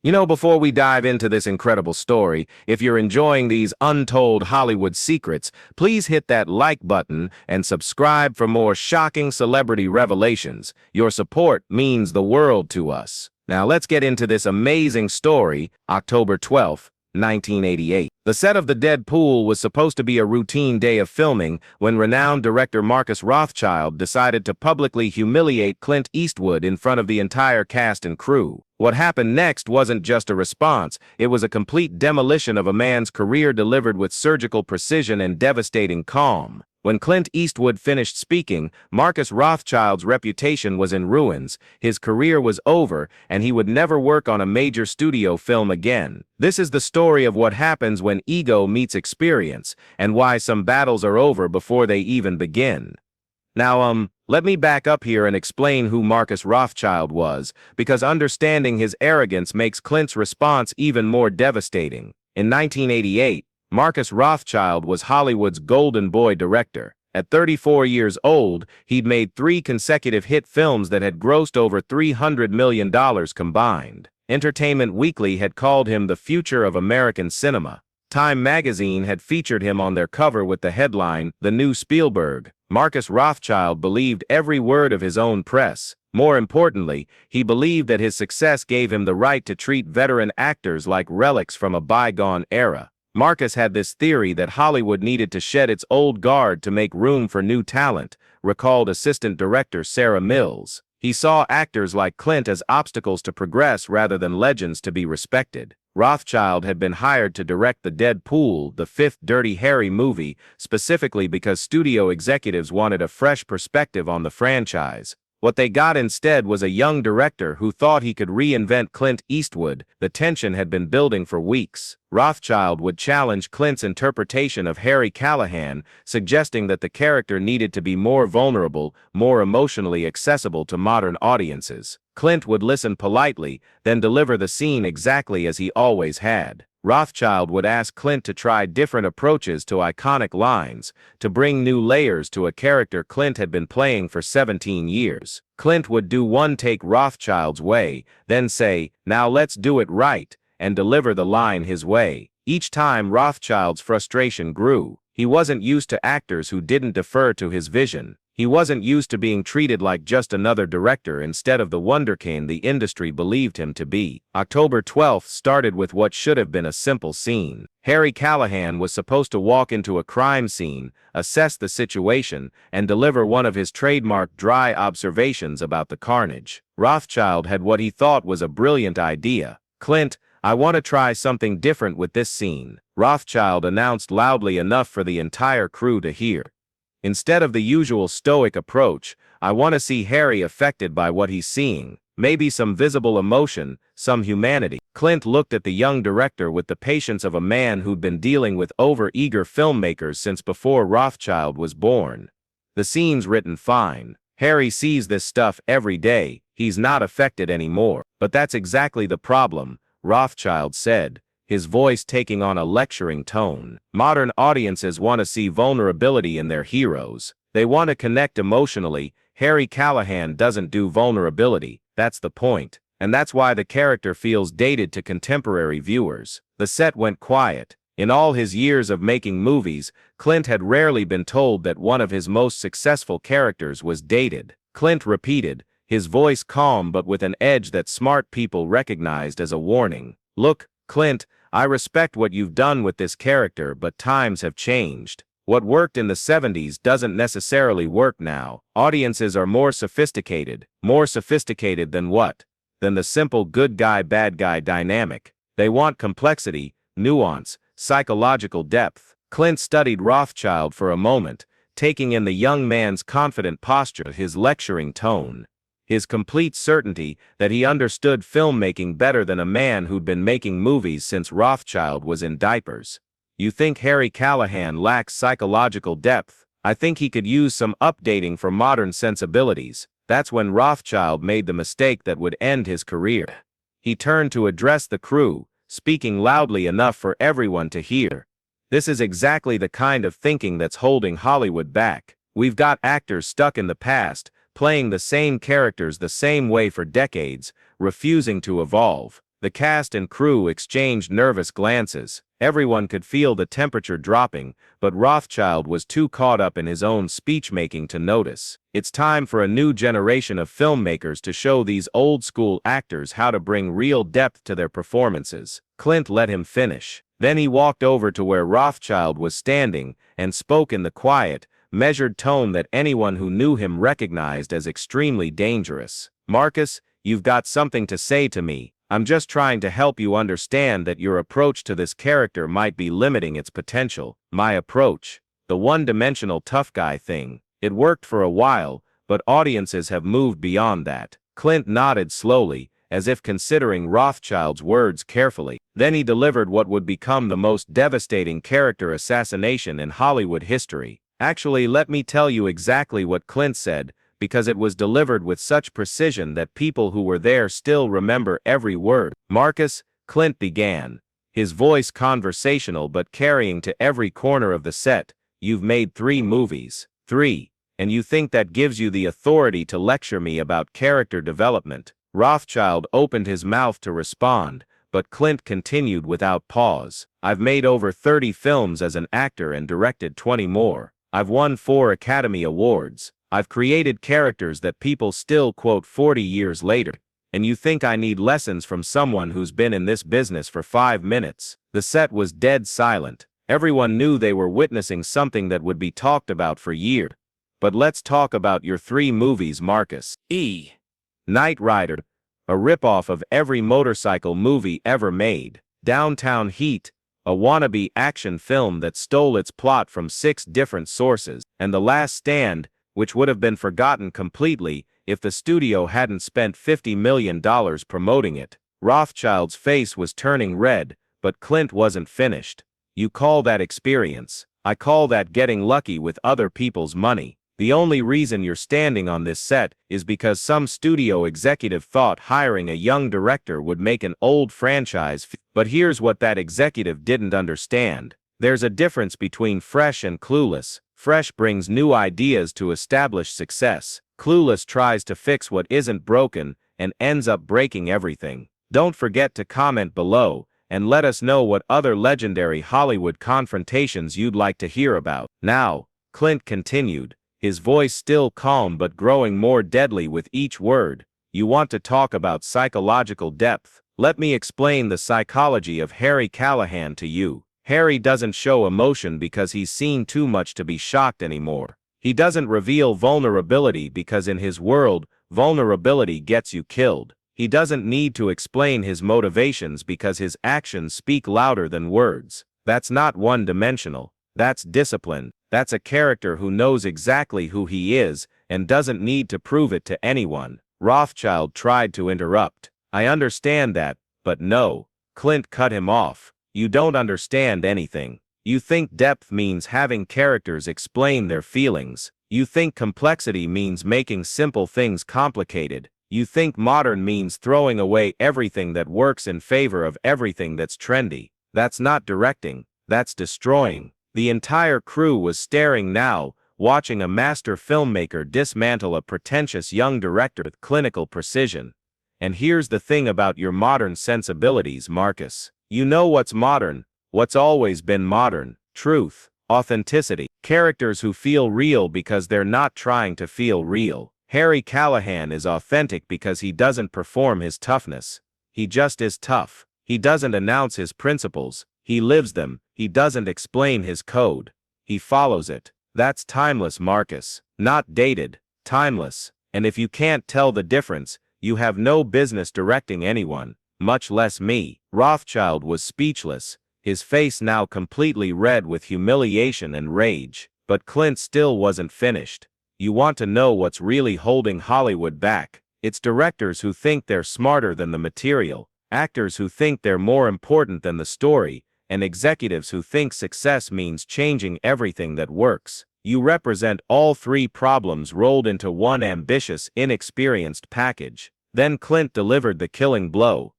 Before we dive into this incredible story, if you're enjoying these untold Hollywood secrets, please hit that like button and subscribe for more shocking celebrity revelations. Your support means the world to us. Now let's get into this amazing story, October 12th, 1988. The set of The Dead Pool was supposed to be a routine day of filming when renowned director Marcus Rothschild decided to publicly humiliate Clint Eastwood in front of the entire cast and crew. What happened next wasn't just a response, it was a complete demolition of a man's career delivered with surgical precision and devastating calm. When Clint Eastwood finished speaking, Marcus Rothschild's reputation was in ruins, his career was over, and he would never work on a major studio film again. This is the story of what happens when ego meets experience, and why some battles are over before they even begin. Now, let me back up here and explain who Marcus Rothschild was, because understanding his arrogance makes Clint's response even more devastating. In 1988, Marcus Rothschild was Hollywood's golden boy director. At 34 years old, he'd made 3 consecutive hit films that had grossed over $300 million combined. Entertainment Weekly had called him the future of American cinema. Time magazine had featured him on their cover with the headline, "The New Spielberg." Marcus Rothschild believed every word of his own press. More importantly, he believed that his success gave him the right to treat veteran actors like relics from a bygone era. Marcus had this theory that Hollywood needed to shed its old guard to make room for new talent, recalled assistant director Sarah Mills. He saw actors like Clint as obstacles to progress rather than legends to be respected. Rothschild had been hired to direct The Dead Pool, the 5th Dirty Harry movie, specifically because studio executives wanted a fresh perspective on the franchise. What they got instead was a young director who thought he could reinvent Clint Eastwood. The tension had been building for weeks. Rothschild would challenge Clint's interpretation of Harry Callahan, suggesting that the character needed to be more vulnerable, more emotionally accessible to modern audiences. Clint would listen politely, then deliver the scene exactly as he always had. Rothschild would ask Clint to try different approaches to iconic lines, to bring new layers to a character Clint had been playing for 17 years. Clint would do one take Rothschild's way, then say, "Now let's do it right," and deliver the line his way. Each time Rothschild's frustration grew. He wasn't used to actors who didn't defer to his vision. He wasn't used to being treated like just another director instead of the wunderkind the industry believed him to be. October 12th started with what should have been a simple scene. Harry Callahan was supposed to walk into a crime scene, assess the situation, and deliver one of his trademark dry observations about the carnage. Rothschild had what he thought was a brilliant idea. "Clint, I want to try something different with this scene," Rothschild announced loudly enough for the entire crew to hear. "Instead of the usual stoic approach, I want to see Harry affected by what he's seeing. Maybe some visible emotion, some humanity." Clint looked at the young director with the patience of a man who'd been dealing with over-eager filmmakers since before Rothschild was born. "The scene's written fine. Harry sees this stuff every day. He's not affected anymore." "But that's exactly the problem," Rothschild said, his voice taking on a lecturing tone. "Modern audiences want to see vulnerability in their heroes. They want to connect emotionally. Harry Callahan doesn't do vulnerability. That's the point. And that's why the character feels dated to contemporary viewers." The set went quiet. In all his years of making movies, Clint had rarely been told that one of his most successful characters was dated. Clint repeated, his voice calm but with an edge that smart people recognized as a warning. "Look, Clint, I respect what you've done with this character, but times have changed. What worked in the 70s doesn't necessarily work now. Audiences are more sophisticated. More sophisticated than what? Than the simple good guy bad guy dynamic. They want complexity, nuance, psychological depth." Clint studied Rothschild for a moment, taking in the young man's confident posture, his lecturing tone, his complete certainty that he understood filmmaking better than a man who'd been making movies since Rothschild was in diapers. "You think Harry Callahan lacks psychological depth? I think he could use some updating for modern sensibilities." That's when Rothschild made the mistake that would end his career. He turned to address the crew, speaking loudly enough for everyone to hear. "This is exactly the kind of thinking that's holding Hollywood back. We've got actors stuck in the past, playing the same characters the same way for decades, refusing to evolve. The cast and crew exchanged nervous glances. Everyone could feel the temperature dropping, but Rothschild was too caught up in his own speech-making to notice. It's time for a new generation of filmmakers to show these old-school actors how to bring real depth to their performances. Clint let him finish. Then he walked over to where Rothschild was standing and spoke in the quiet, measured tone that anyone who knew him recognized as extremely dangerous. "Marcus, you've got something to say to me. I'm just trying to help you understand that your approach to this character might be limiting its potential." My approach? The one-dimensional tough guy thing. It worked for a while, but audiences have moved beyond that. Clint nodded slowly, as if considering Rothschild's words carefully. Then he delivered what would become the most devastating character assassination in Hollywood history. Actually, let me tell you exactly what Clint said, because it was delivered with such precision that people who were there still remember every word. "Marcus," Clint began, his voice conversational but carrying to every corner of the set, "you've made 3 movies. 3. And you think that gives you the authority to lecture me about character development?" Rothschild opened his mouth to respond, but Clint continued without pause. "I've made over 30 films as an actor and directed 20 more. I've won 4 Academy Awards. I've created characters that people still quote 40 years later. And you think I need lessons from someone who's been in this business for 5 minutes?" The set was dead silent. Everyone knew they were witnessing something that would be talked about for years. "But let's talk about your 3 movies, Marcus." Knight Rider, a ripoff of every motorcycle movie ever made. Downtown Heat, a wannabe action film that stole its plot from 6 different sources. And The Last Stand, which would have been forgotten completely if the studio hadn't spent $50 million promoting it. Rothschild's face was turning red, but Clint wasn't finished. "You call that experience? I call that getting lucky with other people's money. The only reason you're standing on this set is because some studio executive thought hiring a young director would make an old franchise. But here's what that executive didn't understand. There's a difference between fresh and clueless. Fresh brings new ideas to establish success. Clueless tries to fix what isn't broken and ends up breaking everything." Don't forget to comment below and let us know what other legendary Hollywood confrontations you'd like to hear about. "Now," Clint continued, his voice still calm but growing more deadly with each word, "you want to talk about psychological depth. Let me explain the psychology of Harry Callahan to you. Harry doesn't show emotion because he's seen too much to be shocked anymore. He doesn't reveal vulnerability because in his world, vulnerability gets you killed. He doesn't need to explain his motivations because his actions speak louder than words. That's not one-dimensional. That's discipline. That's a character who knows exactly who he is and doesn't need to prove it to anyone." Rothschild tried to interrupt. "I understand that, but no." Clint cut him off. "You don't understand anything. You think depth means having characters explain their feelings. You think complexity means making simple things complicated. You think modern means throwing away everything that works in favor of everything that's trendy. That's not directing. That's destroying." The entire crew was staring now, watching a master filmmaker dismantle a pretentious young director with clinical precision. "And here's the thing about your modern sensibilities, Marcus. You know what's modern, what's always been modern: truth, authenticity, characters who feel real because they're not trying to feel real. Harry Callahan is authentic because he doesn't perform his toughness. He just is tough. He doesn't announce his principles. He lives them. He doesn't explain his code. He follows it. That's timeless, Marcus. Not dated. Timeless. And if you can't tell the difference, you have no business directing anyone, much less me." Rothschild was speechless, his face now completely red with humiliation and rage. But Clint still wasn't finished. "You want to know what's really holding Hollywood back? It's directors who think they're smarter than the material, actors who think they're more important than the story, and executives who think success means changing everything that works. You represent all 3 problems rolled into one ambitious, inexperienced package." Then Clint delivered the killing blow.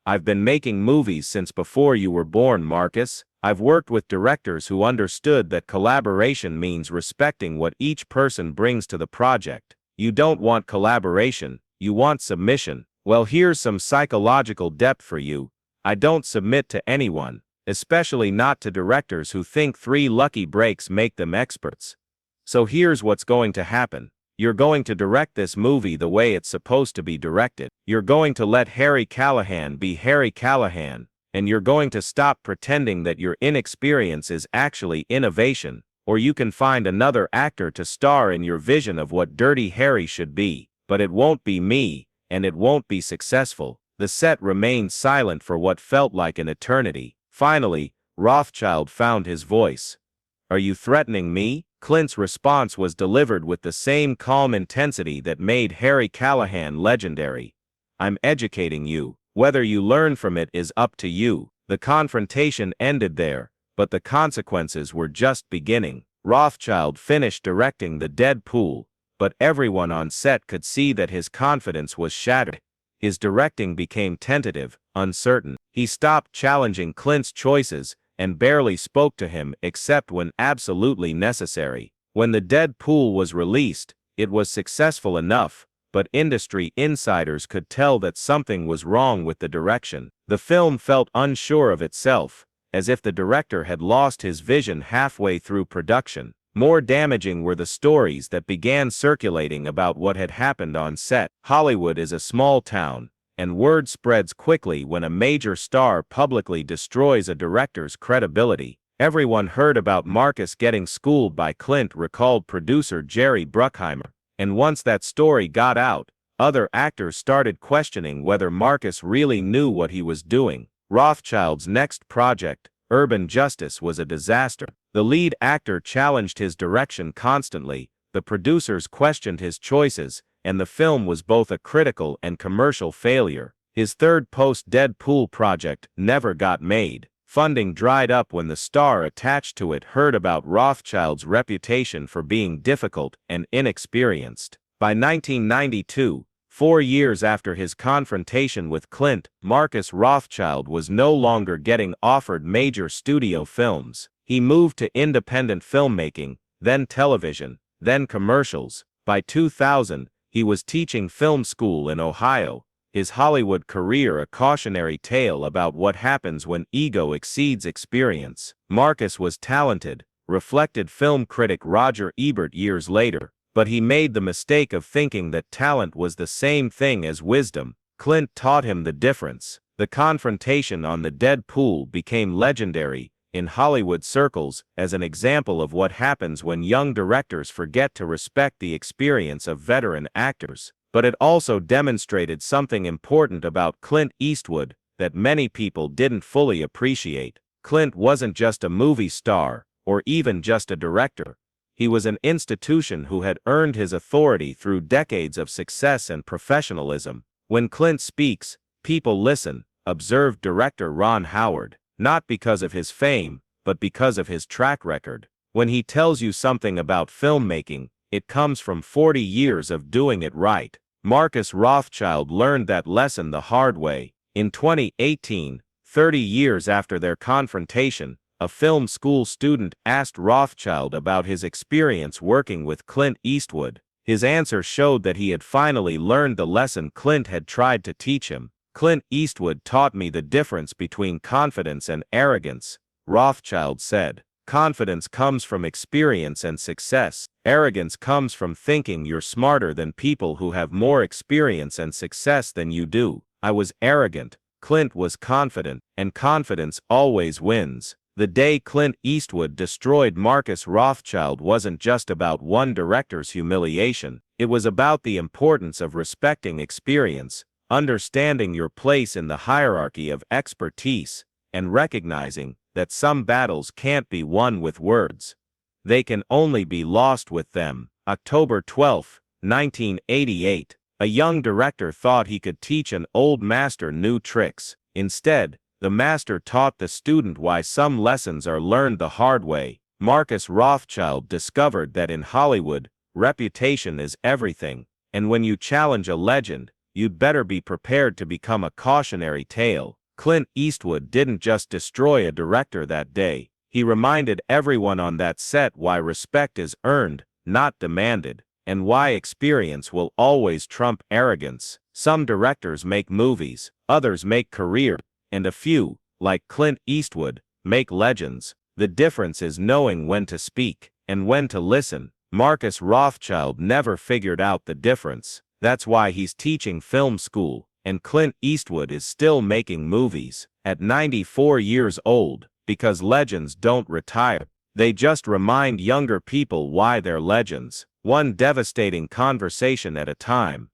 "I've been making movies since before you were born, Marcus. I've worked with directors who understood that collaboration means respecting what each person brings to the project. You don't want collaboration, you want submission. Well, here's some psychological depth for you. I don't submit to anyone, especially not to directors who think 3 lucky breaks make them experts. So here's what's going to happen. You're going to direct this movie the way it's supposed to be directed. You're going to let Harry Callahan be Harry Callahan, and you're going to stop pretending that your inexperience is actually innovation, or you can find another actor to star in your vision of what Dirty Harry should be. But it won't be me, and it won't be successful. The set remained silent for what felt like an eternity. Finally, Rothschild found his voice. "Are you threatening me?" Clint's response was delivered with the same calm intensity that made Harry Callahan legendary. "I'm educating you. Whether you learn from it is up to you." The confrontation ended there, but the consequences were just beginning. Rothschild finished directing The Dead Pool, but everyone on set could see that his confidence was shattered. His directing became tentative, uncertain. He stopped challenging Clint's choices and barely spoke to him except when absolutely necessary. When The Dead Pool was released, it was successful enough, but industry insiders could tell that something was wrong with the direction. The film felt unsure of itself, as if the director had lost his vision halfway through production. More damaging were the stories that began circulating about what had happened on set. Hollywood is a small town, and word spreads quickly when a major star publicly destroys a director's credibility. Everyone heard about Marcus getting schooled by Clint, recalled producer Jerry Bruckheimer. And once that story got out, other actors started questioning whether Marcus really knew what he was doing. Rothschild's next project, Urban Justice, was a disaster. The lead actor challenged his direction constantly, the producers questioned his choices, and the film was both a critical and commercial failure. His third post-Dead Pool project never got made. Funding dried up when the star attached to it heard about Rothschild's reputation for being difficult and inexperienced. By 1992, 4 years after his confrontation with Clint, Marcus Rothschild was no longer getting offered major studio films. He moved to independent filmmaking, then television, then commercials. By 2000, he was teaching film school in Ohio, his Hollywood career a cautionary tale about what happens when ego exceeds experience. Marcus was talented, reflected film critic Roger Ebert years later, but he made the mistake of thinking that talent was the same thing as wisdom. Clint taught him the difference. The confrontation on The Dead Pool became legendary in Hollywood circles as an example of what happens when young directors forget to respect the experience of veteran actors. But it also demonstrated something important about Clint Eastwood that many people didn't fully appreciate. Clint wasn't just a movie star, or even just a director. He was an institution who had earned his authority through decades of success and professionalism. "When Clint speaks, people listen," observed director Ron Howard, "not because of his fame, but because of his track record. When he tells you something about filmmaking, it comes from 40 years of doing it right." Marcus Rothschild learned that lesson the hard way. In 2018, 30 years after their confrontation, a film school student asked Rothschild about his experience working with Clint Eastwood. His answer showed that he had finally learned the lesson Clint had tried to teach him. "Clint Eastwood taught me the difference between confidence and arrogance," Rothschild said. "Confidence comes from experience and success. Arrogance comes from thinking you're smarter than people who have more experience and success than you do. I was arrogant. Clint was confident, and confidence always wins." The day Clint Eastwood destroyed Marcus Rothschild wasn't just about one director's humiliation. It was about the importance of respecting experience, understanding your place in the hierarchy of expertise, and recognizing that some battles can't be won with words. They can only be lost with them. October 12, 1988. A young director thought he could teach an old master new tricks. Instead, the master taught the student why some lessons are learned the hard way. Marcus Rothschild discovered that in Hollywood, reputation is everything, and when you challenge a legend, you'd better be prepared to become a cautionary tale. Clint Eastwood didn't just destroy a director that day. He reminded everyone on that set why respect is earned, not demanded. and why experience will always trump arrogance. Some directors make movies, others make careers, and a few, like Clint Eastwood, make legends. The difference is knowing when to speak and when to listen. Marcus Rothschild never figured out the difference. That's why he's teaching film school, and Clint Eastwood is still making movies at 94 years old, because legends don't retire. They just remind younger people why they're legends, one devastating conversation at a time.